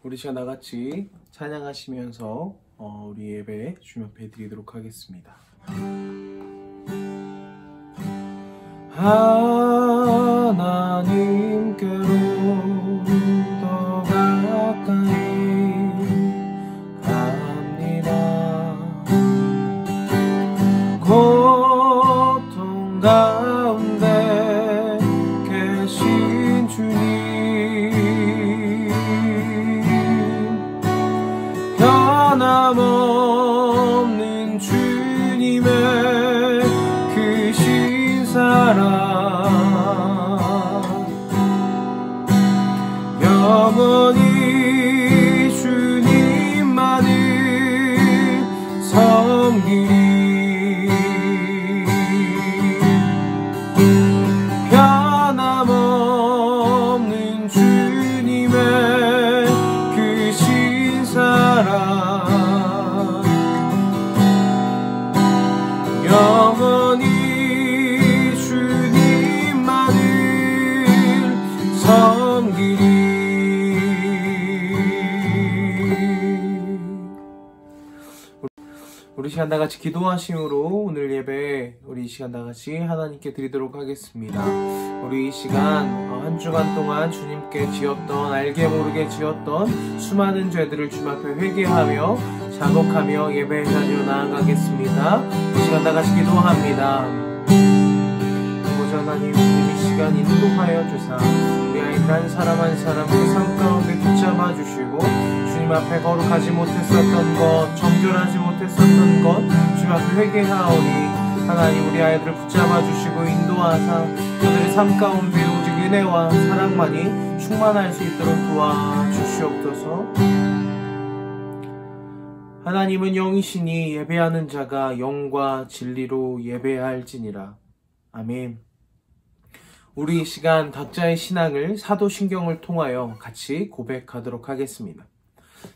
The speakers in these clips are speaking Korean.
우리 시간 나같이 찬양하시면서 우리 예배 주님 앞에 드리도록 하겠습니다. 하나님께로 더 가까이 갑니다. 고통 가운데 계신 주님, 변함없는 주님의 크신 사랑, 영원히 주님만을 섬기리. 변함없는 주님의 크신 사랑, 영원히 주님만을 섬기리. 우리 시간 다같이 기도하심으로 오늘 예배 우리 시간 다같이 하나님께 드리도록 하겠습니다. 우리 이 시간 한 주간 동안 주님께 지었던, 알게 모르게 지었던 수많은 죄들을 주님 앞에 회개하며 자복하며 예배의 자리로 나아가겠습니다. 이 시간 다같이 기도합니다. 아버지 하나님, 이 시간 인도하여 주사 우리 아이들 한 사람 한 사람 그 삶 가운데 붙잡아 주시고, 주님 앞에 거룩하지 못했었던 것, 정결하지 못했었던 것 주님 앞에 회개하오니 하나님, 우리 아이들을 붙잡아 주시고 인도하사 그들의 삶 가운데 오직 은혜와 사랑만이 충만할 수 있도록 도와주시옵소서. 하나님은 영이시니 예배하는 자가 영과 진리로 예배할지니라. 아멘. 우리 이 시간 각자의 신앙을 사도신경을 통하여 같이 고백하도록 하겠습니다.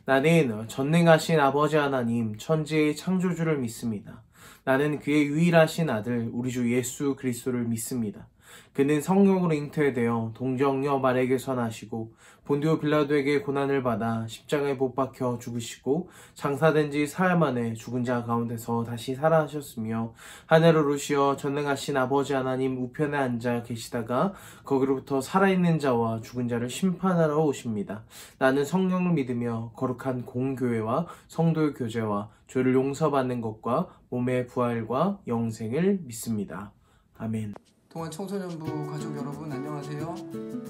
나는 전능하신 아버지 하나님, 천지의 창조주를 믿습니다. 나는 그의 유일하신 아들 우리 주 예수 그리스도를 믿습니다. 그는 성령으로 잉태되어 동정녀 마리아에게서 나시고 본디오 빌라도에게 고난을 받아 십자가에 못 박혀 죽으시고 장사된 지 사흘 만에 죽은 자 가운데서 다시 살아나셨으며 하늘로 오르시어 전능하신 아버지 하나님 우편에 앉아 계시다가 거기로부터 살아있는 자와 죽은 자를 심판하러 오십니다. 나는 성령을 믿으며 거룩한 공교회와 성도의 교제와 죄를 용서받는 것과 몸의 부활과 영생을 믿습니다. 아멘. 동안 청소년부 가족 여러분 안녕하세요.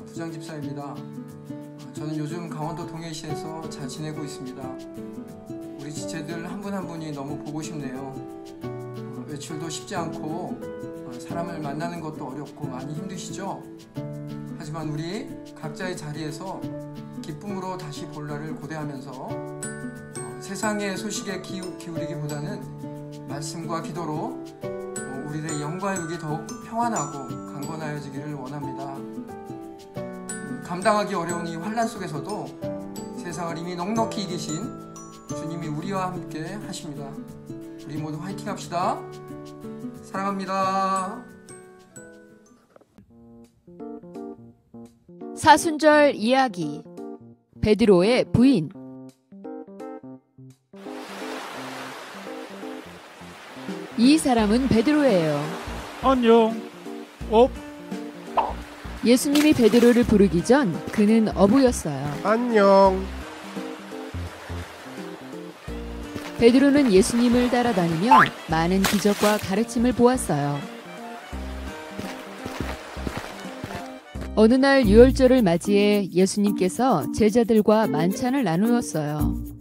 부장 집사입니다. 저는 요즘 강원도 동해시에서 잘 지내고 있습니다. 우리 지체들 한 분 한 분이 너무 보고 싶네요. 외출도 쉽지 않고 사람을 만나는 것도 어렵고 많이 힘드시죠? 하지만 우리 각자의 자리에서 기쁨으로 다시 볼 날을 고대하면서 세상의 소식에 기울이기보다는 말씀과 기도로 우리들의 영과 육이 더욱 평안하고 강건하여지기를 원합니다. 감당하기 어려운 이 환난 속에서도 세상을 이미 넉넉히 이기신 주님이 우리와 함께 하십니다. 우리 모두 화이팅 합시다. 사랑합니다. 사순절 이야기. 베드로의 부인. 이 사람은 베드로예요. 안녕. 예수님이 베드로를 부르기 전 그는 어부였어요. 안녕. 베드로는 예수님을 따라다니며 많은 기적과 가르침을 보았어요. 어느 날 유월절을 맞이해 예수님께서 제자들과 만찬을 나누었어요.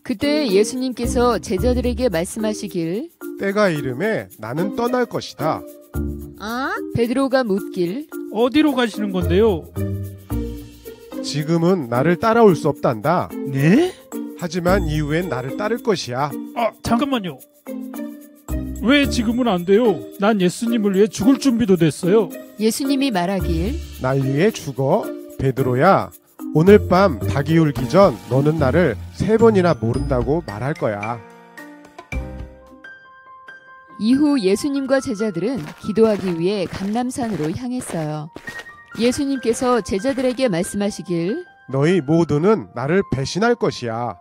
그때 예수님께서 제자들에게 말씀하시길, 때가 이름에 나는 떠날 것이다. 베드로가 묻길, 어디로 가시는 건데요? 지금은 나를 따라올 수 없단다. 네? 하지만 이후엔 나를 따를 것이야. 잠깐만요. 왜 지금은 안 돼요? 난 예수님을 위해 죽을 준비도 됐어요. 예수님이 말하길, 날 위해 죽어? 베드로야, 오늘 밤 닭이 울기 전 너는 나를 3번이나 모른다고 말할 거야. 이후 예수님과 제자들은 기도하기 위해 감람산으로 향했어요. 예수님께서 제자들에게 말씀하시길 너희 모두는 나를 배신할 것이야.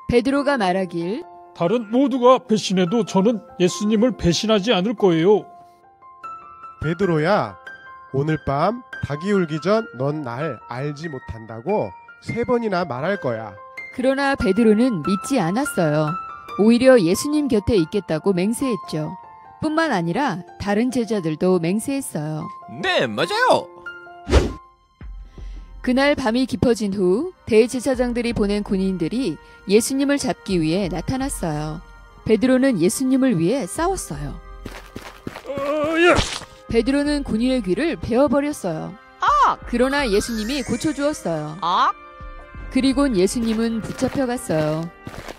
베드로가 말하길 다른 모두가 배신해도 저는 예수님을 배신하지 않을 거예요. 베드로야, 오늘 밤 닭이 울기 전 넌 날 알지 못한다고 3번이나 말할 거야. 그러나 베드로는 믿지 않았어요. 오히려 예수님 곁에 있겠다고 맹세했죠. 뿐만 아니라 다른 제자들도 맹세했어요. 네, 맞아요. 그날 밤이 깊어진 후 대제사장들이 보낸 군인들이 예수님을 잡기 위해 나타났어요. 베드로는 예수님을 위해 싸웠어요. 베드로는 군인의 귀를 베어버렸어요. 그러나 예수님이 고쳐주었어요. 그리곤 예수님은 붙잡혀갔어요.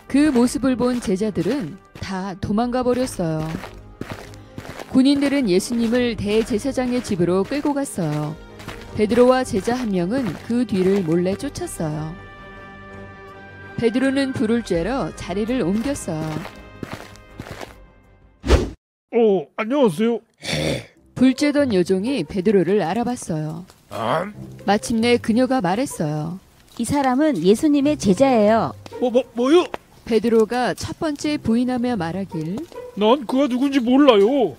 그 모습을 본 제자들은 다 도망가 버렸어요. 군인들은 예수님을 대제사장의 집으로 끌고 갔어요. 베드로와 제자 한 명은 그 뒤를 몰래 쫓았어요. 베드로는 불을 쬐러 자리를 옮겼어요. 안녕하세요. 불 쬐던 여종이 베드로를 알아봤어요. 마침내 그녀가 말했어요. 이 사람은 예수님의 제자예요. 뭐요? 베드로가 첫 번째 부인하며 말하길 난 그가 누군지 몰라요.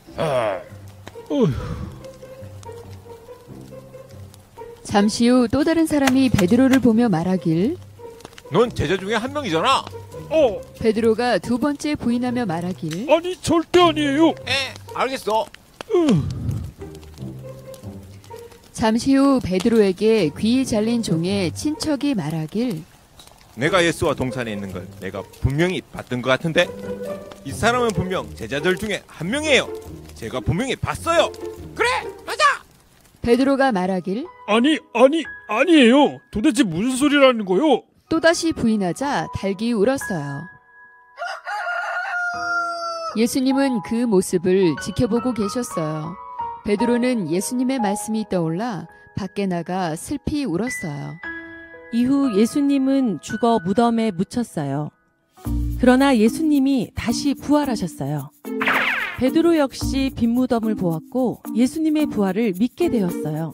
잠시 후 또 다른 사람이 베드로를 보며 말하길 넌 제자 중에 한 명이잖아. 베드로가 두 번째 부인하며 말하길 아니 절대 아니에요. 알겠어. 잠시 후 베드로에게 귀 잘린 종의 친척이 말하길 내가 예수와 동산에 있는 걸 내가 분명히 봤던 것 같은데 이 사람은 분명 제자들 중에 한 명이에요. 제가 분명히 봤어요. 그래, 맞아. 베드로가 말하길 아니에요. 도대체 무슨 소리라는 거요? 또다시 부인하자 닭이 울었어요. 예수님은 그 모습을 지켜보고 계셨어요. 베드로는 예수님의 말씀이 떠올라 밖에 나가 슬피 울었어요. 이후 예수님은 죽어 무덤에 묻혔어요. 그러나 예수님이 다시 부활하셨어요. 베드로 역시 빈 무덤을 보았고 예수님의 부활을 믿게 되었어요.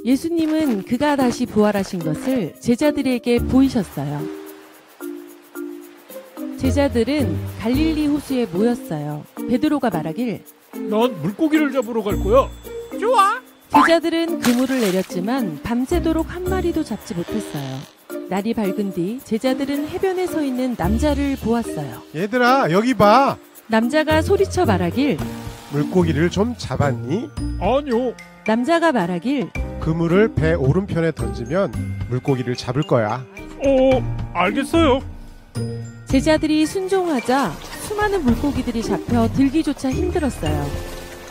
예수님은 그가 다시 부활하신 것을 제자들에게 보이셨어요. 제자들은 갈릴리 호수에 모였어요. 베드로가 말하길 난 물고기를 잡으러 갈 거야. 좋아. 제자들은 그물을 내렸지만 밤새도록 한 마리도 잡지 못했어요. 날이 밝은 뒤 제자들은 해변에 서 있는 남자를 보았어요. 얘들아, 여기 봐. 남자가 소리쳐 말하길 물고기를 좀 잡았니? 아니요. 남자가 말하길 그물을 배 오른편에 던지면 물고기를 잡을 거야. 알겠어요. 제자들이 순종하자 수많은 물고기들이 잡혀 들기조차 힘들었어요.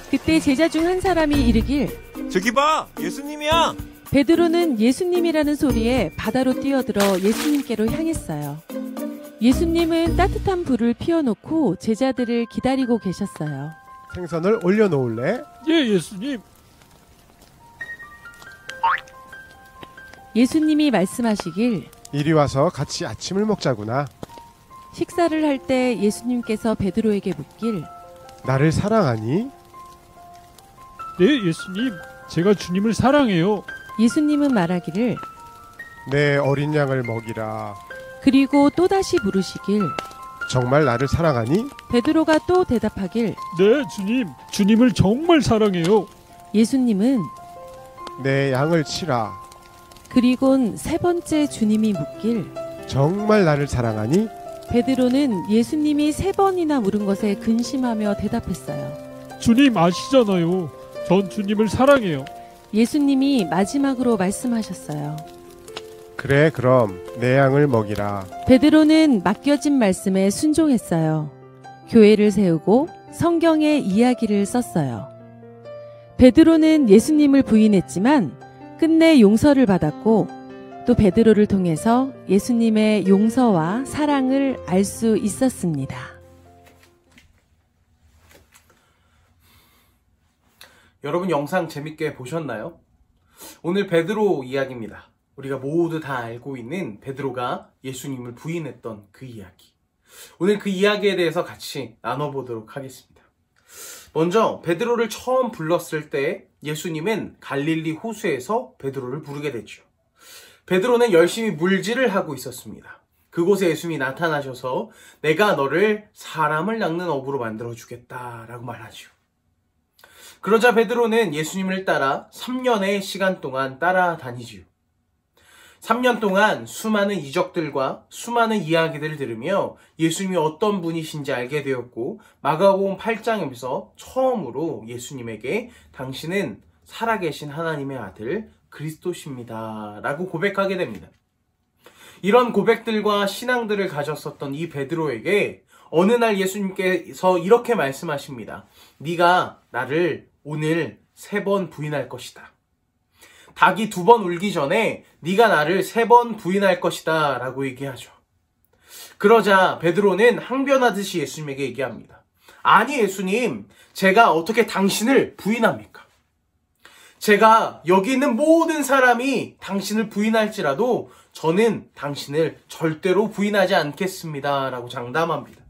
그때 제자 중 한 사람이 이르길 저기 봐, 예수님이야. 베드로는 예수님이라는 소리에 바다로 뛰어들어 예수님께로 향했어요. 예수님은 따뜻한 불을 피워놓고 제자들을 기다리고 계셨어요. 생선을 올려놓을래? 예, 예수님. 예수님이 말씀하시길 이리 와서 같이 아침을 먹자구나. 식사를 할 때 예수님께서 베드로에게 묻길 나를 사랑하니? 네, 예수님. 제가 주님을 사랑해요. 예수님은 말하기를 내 어린 양을 먹이라. 그리고 또다시 물으시길 정말 나를 사랑하니? 베드로가 또 대답하길 네, 주님. 주님을 정말 사랑해요. 예수님은 내 양을 치라. 그리곤 세 번째 주님이 묻길 정말 나를 사랑하니? 베드로는 예수님이 3번이나 물은 것에 근심하며 대답했어요. 주님 아시잖아요. 전 주님을 사랑해요. 예수님이 마지막으로 말씀하셨어요. 그래, 그럼 내 양을 먹이라. 베드로는 맡겨진 말씀에 순종했어요. 교회를 세우고 성경의 이야기를 썼어요. 베드로는 예수님을 부인했지만 끝내 용서를 받았고 또 베드로를 통해서 예수님의 용서와 사랑을 알 수 있었습니다. 여러분 영상 재밌게 보셨나요? 오늘 베드로 이야기입니다. 우리가 모두 다 알고 있는 베드로가 예수님을 부인했던 그 이야기. 오늘 그 이야기에 대해서 같이 나눠보도록 하겠습니다. 먼저 베드로를 처음 불렀을 때 예수님은 갈릴리 호수에서 베드로를 부르게 됐죠. 베드로는 열심히 물질을 하고 있었습니다. 그곳에 예수님이 나타나셔서 내가 너를 사람을 낚는 어부로 만들어 주겠다라고 말하죠. 그러자 베드로는 예수님을 따라 3년의 시간 동안 따라다니지요. 3년 동안 수많은 이적들과 수많은 이야기들을 들으며 예수님이 어떤 분이신지 알게 되었고, 마가복음 8장에서 처음으로 예수님에게 당신은 살아계신 하나님의 아들 그리스도십니다 라고 고백하게 됩니다. 이런 고백들과 신앙들을 가졌었던 이 베드로에게 어느 날 예수님께서 이렇게 말씀하십니다. 네가 나를 오늘 3번 부인할 것이다. 닭이 2번 울기 전에 네가 나를 3번 부인할 것이다 라고 얘기하죠. 그러자 베드로는 항변하듯이 예수님에게 얘기합니다. 아니 예수님, 제가 어떻게 당신을 부인합니까? 제가 여기 있는 모든 사람이 당신을 부인할지라도 저는 당신을 절대로 부인하지 않겠습니다 라고 장담합니다.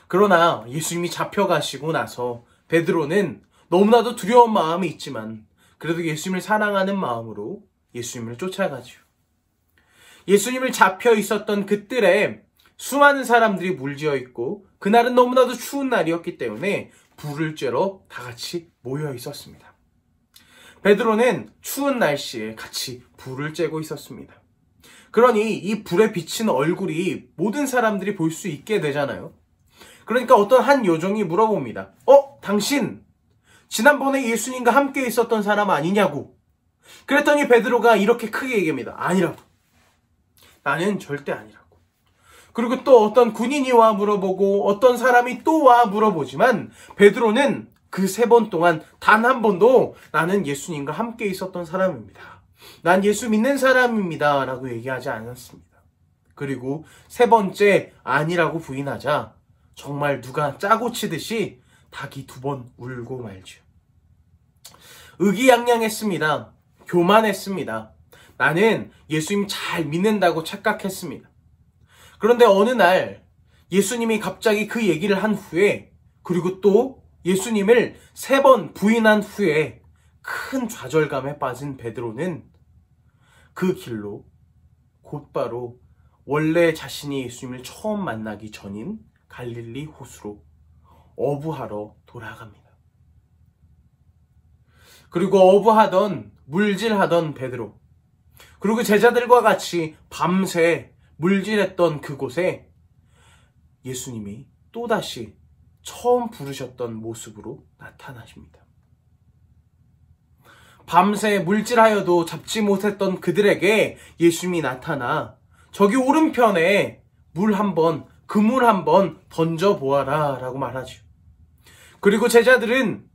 그러나 예수님이 잡혀가시고 나서 베드로는 너무나도 두려운 마음이 있지만 그래도 예수님을 사랑하는 마음으로 예수님을 쫓아가죠. 예수님을 잡혀 있었던 그 뜰에 수많은 사람들이 물지어 있고 그날은 너무나도 추운 날이었기 때문에 불을 쬐러 다 같이 모여 있었습니다. 베드로는 추운 날씨에 같이 불을 쬐고 있었습니다. 그러니 이 불에 비친 얼굴이 모든 사람들이 볼 수 있게 되잖아요. 그러니까 어떤 한 요정이 물어봅니다. 당신 지난번에 예수님과 함께 있었던 사람 아니냐고. 그랬더니 베드로가 이렇게 크게 얘기합니다. 아니라고. 나는 절대 아니라고. 그리고 또 어떤 군인이 와 물어보고 어떤 사람이 또 와 물어보지만 베드로는 그 3번 동안 단 한 번도 나는 예수님과 함께 있었던 사람입니다. 난 예수 믿는 사람입니다 라고 얘기하지 않았습니다. 그리고 3번째 아니라고 부인하자 정말 누가 짜고 치듯이 닭이 2번 울고 말죠. 의기양양했습니다. 교만했습니다. 나는 예수님 잘 믿는다고 착각했습니다. 그런데 어느 날 예수님이 갑자기 그 얘기를 한 후에 그리고 또 예수님을 3번 부인한 후에 큰 좌절감에 빠진 베드로는 그 길로 곧바로 원래 자신이 예수님을 처음 만나기 전인 갈릴리 호수로 어부하러 돌아갑니다. 그리고 어부하던 물질하던 베드로 그리고 제자들과 같이 밤새 물질했던 그곳에 예수님이 또다시 처음 부르셨던 모습으로 나타나십니다. 밤새 물질하여도 잡지 못했던 그들에게 예수님이 나타나 저기 오른편에 물 한 번, 그물 한 번 던져보아라 라고 말하죠. 그리고 제자들은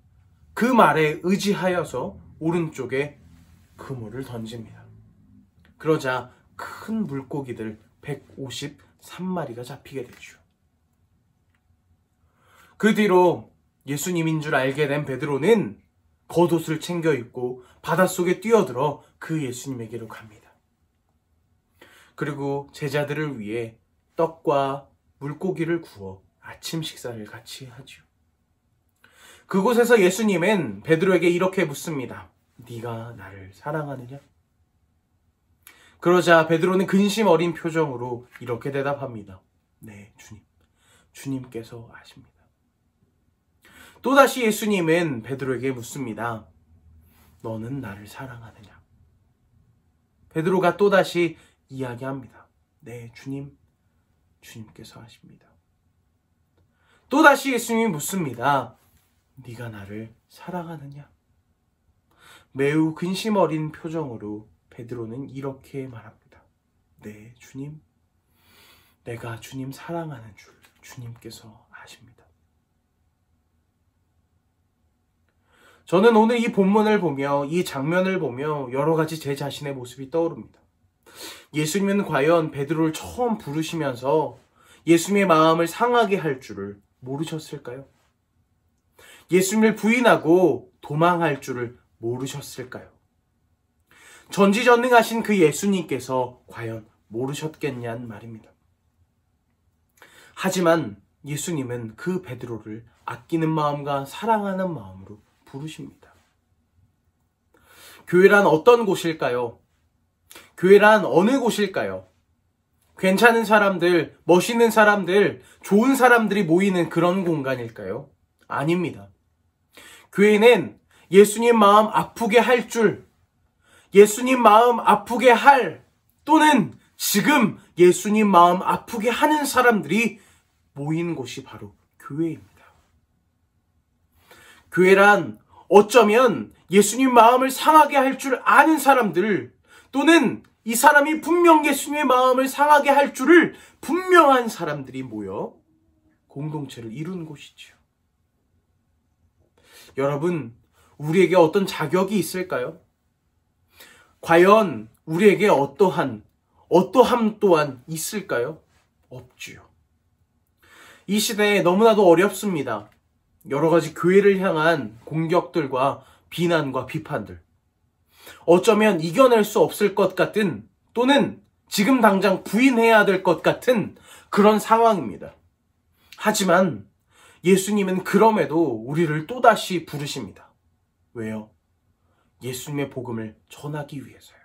그 말에 의지하여서 오른쪽에 그물을 던집니다. 그러자 큰 물고기들 153마리가 잡히게 되죠. 그 뒤로 예수님인 줄 알게 된 베드로는 겉옷을 챙겨 입고 바닷속에 뛰어들어 그 예수님에게로 갑니다. 그리고 제자들을 위해 떡과 물고기를 구워 아침 식사를 같이 하죠. 그곳에서 예수님은 베드로에게 이렇게 묻습니다. 네가 나를 사랑하느냐? 그러자 베드로는 근심 어린 표정으로 이렇게 대답합니다. 네, 주님. 주님께서 아십니다. 또다시 예수님은 베드로에게 묻습니다. 너는 나를 사랑하느냐? 베드로가 또다시 이야기합니다. 네, 주님. 주님께서 아십니다. 또다시 예수님이 묻습니다. 네가 나를 사랑하느냐? 매우 근심 어린 표정으로 베드로는 이렇게 말합니다. 네, 주님. 내가 주님 사랑하는 줄 주님께서 아십니다. 저는 오늘 이 본문을 보며 이 장면을 보며 여러 가지 제 자신의 모습이 떠오릅니다. 예수님은 과연 베드로를 처음 부르시면서 예수님의 마음을 상하게 할 줄을 모르셨을까요? 예수님을 부인하고 도망할 줄을 모르셨을까요? 전지전능하신 그 예수님께서 과연 모르셨겠냐는 말입니다. 하지만 예수님은 그 베드로를 아끼는 마음과 사랑하는 마음으로 부르십니다. 교회란 어떤 곳일까요? 교회란 어느 곳일까요? 괜찮은 사람들, 멋있는 사람들, 좋은 사람들이 모이는 그런 공간일까요? 아닙니다. 교회는 예수님 마음 아프게 할 줄, 예수님 마음 아프게 할, 또는 지금 예수님 마음 아프게 하는 사람들이 모인 곳이 바로 교회입니다. 교회란 어쩌면 예수님 마음을 상하게 할 줄 아는 사람들, 또는 이 사람이 분명 예수님의 마음을 상하게 할 줄을 분명한 사람들이 모여 공동체를 이루는 곳이지요. 여러분, 우리에게 어떤 자격이 있을까요? 과연 우리에게 어떠함 또한 있을까요? 없지요. 이 시대에 너무나도 어렵습니다. 여러 가지 교회를 향한 공격들과 비난과 비판들. 어쩌면 이겨낼 수 없을 것 같은, 또는 지금 당장 부인해야 될 것 같은 그런 상황입니다. 하지만 예수님은 그럼에도 우리를 또다시 부르십니다. 왜요? 예수님의 복음을 전하기 위해서요.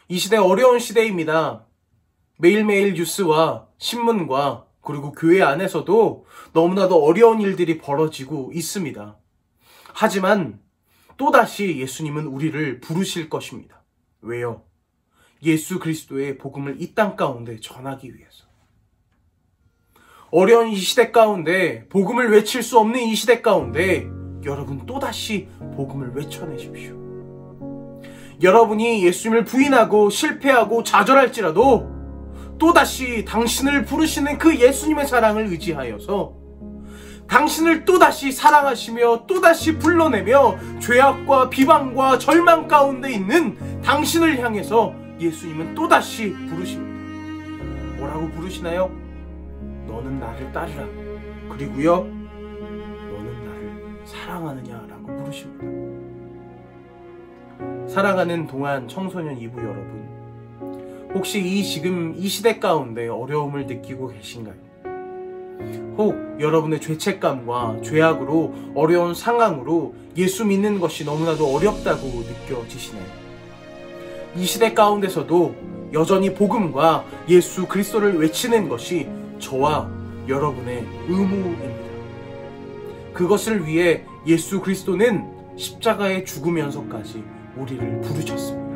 이 시대 어려운 시대입니다. 매일매일 뉴스와 신문과 그리고 교회 안에서도 너무나도 어려운 일들이 벌어지고 있습니다. 하지만 또다시 예수님은 우리를 부르실 것입니다. 왜요? 예수 그리스도의 복음을 이 땅 가운데 전하기 위해서. 어려운 이 시대 가운데, 복음을 외칠 수 없는 이 시대 가운데 여러분 또다시 복음을 외쳐내십시오. 여러분이 예수님을 부인하고 실패하고 좌절할지라도 또다시 당신을 부르시는 그 예수님의 사랑을 의지하여서 당신을 또다시 사랑하시며 또다시 불러내며 죄악과 비방과 절망 가운데 있는 당신을 향해서 예수님은 또다시 부르십니다. 뭐라고 부르시나요? 너는 나를 따르라. 그리고요, 너는 나를 사랑하느냐라고 부르십니다. 사랑하는 동안 청소년 이부 여러분, 혹시 지금 이 시대 가운데 어려움을 느끼고 계신가요? 혹 여러분의 죄책감과 죄악으로 어려운 상황으로 예수 믿는 것이 너무나도 어렵다고 느껴지시나요? 이 시대 가운데서도 여전히 복음과 예수 그리스도를 외치는 것이 저와 여러분의 의무입니다. 그것을 위해 예수 그리스도는 십자가에 죽으면서까지 우리를 부르셨습니다.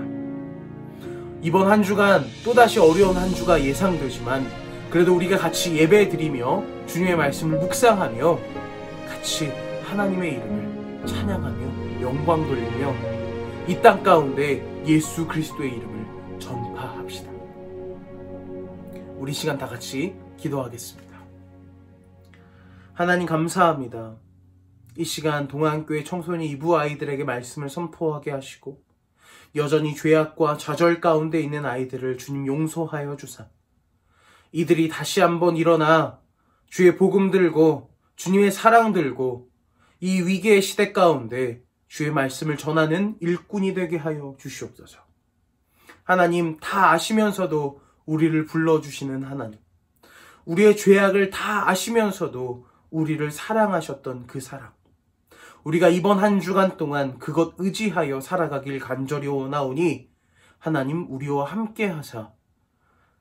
이번 한 주간 또다시 어려운 한 주가 예상되지만 그래도 우리가 같이 예배드리며 주님의 말씀을 묵상하며 같이 하나님의 이름을 찬양하며 영광 돌리며 이 땅 가운데 예수 그리스도의 이름을 전파합시다. 우리 시간 다 같이 기도하겠습니다. 하나님 감사합니다. 이 시간 동안교회 청소년 이부 아이들에게 말씀을 선포하게 하시고 여전히 죄악과 좌절 가운데 있는 아이들을 주님 용서하여 주사 이들이 다시 한번 일어나 주의 복음 들고 주님의 사랑 들고 이 위기의 시대 가운데 주의 말씀을 전하는 일꾼이 되게 하여 주시옵소서. 하나님, 다 아시면서도 우리를 불러주시는 하나님, 우리의 죄악을 다 아시면서도 우리를 사랑하셨던 그 사랑, 우리가 이번 한 주간 동안 그것 의지하여 살아가길 간절히 원하오니 하나님 우리와 함께 하사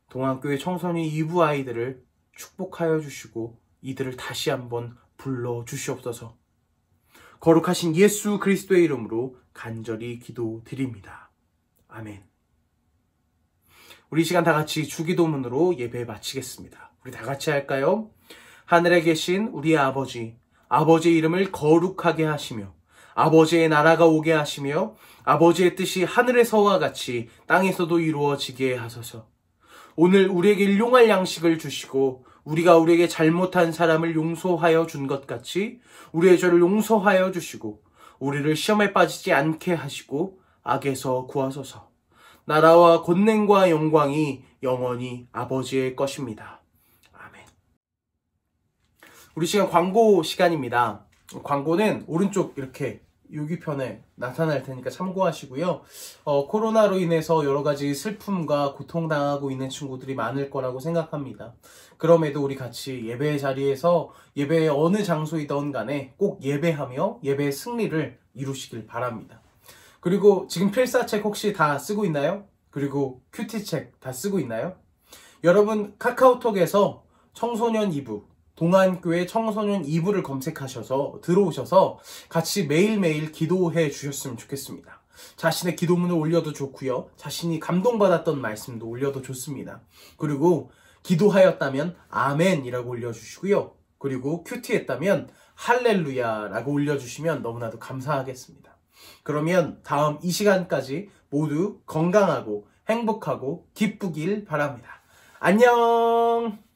동안교회 청소년 이부 아이들을 축복하여 주시고 이들을 다시 한번 불러주시옵소서. 거룩하신 예수 그리스도의 이름으로 간절히 기도드립니다. 아멘. 우리 시간 다 같이 주기도문으로 예배 마치겠습니다. 우리 다 같이 할까요? 하늘에 계신 우리 아버지, 아버지의 이름을 거룩하게 하시며 아버지의 나라가 오게 하시며 아버지의 뜻이 하늘에서와 같이 땅에서도 이루어지게 하소서. 오늘 우리에게 일용할 양식을 주시고 우리가 우리에게 잘못한 사람을 용서하여 준 것 같이 우리의 죄를 용서하여 주시고 우리를 시험에 빠지지 않게 하시고 악에서 구하소서. 나라와 권능과 영광이 영원히 아버지의 것입니다. 아멘. 우리 시간 광고 시간입니다. 광고는 오른쪽 이렇게 유기편에 나타날 테니까 참고하시고요. 코로나로 인해서 여러 가지 슬픔과 고통당하고 있는 친구들이 많을 거라고 생각합니다. 그럼에도 우리 같이 예배의 자리에서 예배의 어느 장소이든 간에 꼭 예배하며 예배의 승리를 이루시길 바랍니다. 그리고 지금 필사책 혹시 다 쓰고 있나요? 그리고 큐티책 다 쓰고 있나요? 여러분 카카오톡에서 청소년 2부, 동안교회 청소년 2부를 검색하셔서 들어오셔서 같이 매일매일 기도해 주셨으면 좋겠습니다. 자신의 기도문을 올려도 좋고요. 자신이 감동받았던 말씀도 올려도 좋습니다. 그리고 기도하였다면 아멘이라고 올려주시고요. 그리고 큐티했다면 할렐루야라고 올려주시면 너무나도 감사하겠습니다. 그러면 다음 이 시간까지 모두 건강하고 행복하고 기쁘길 바랍니다. 안녕!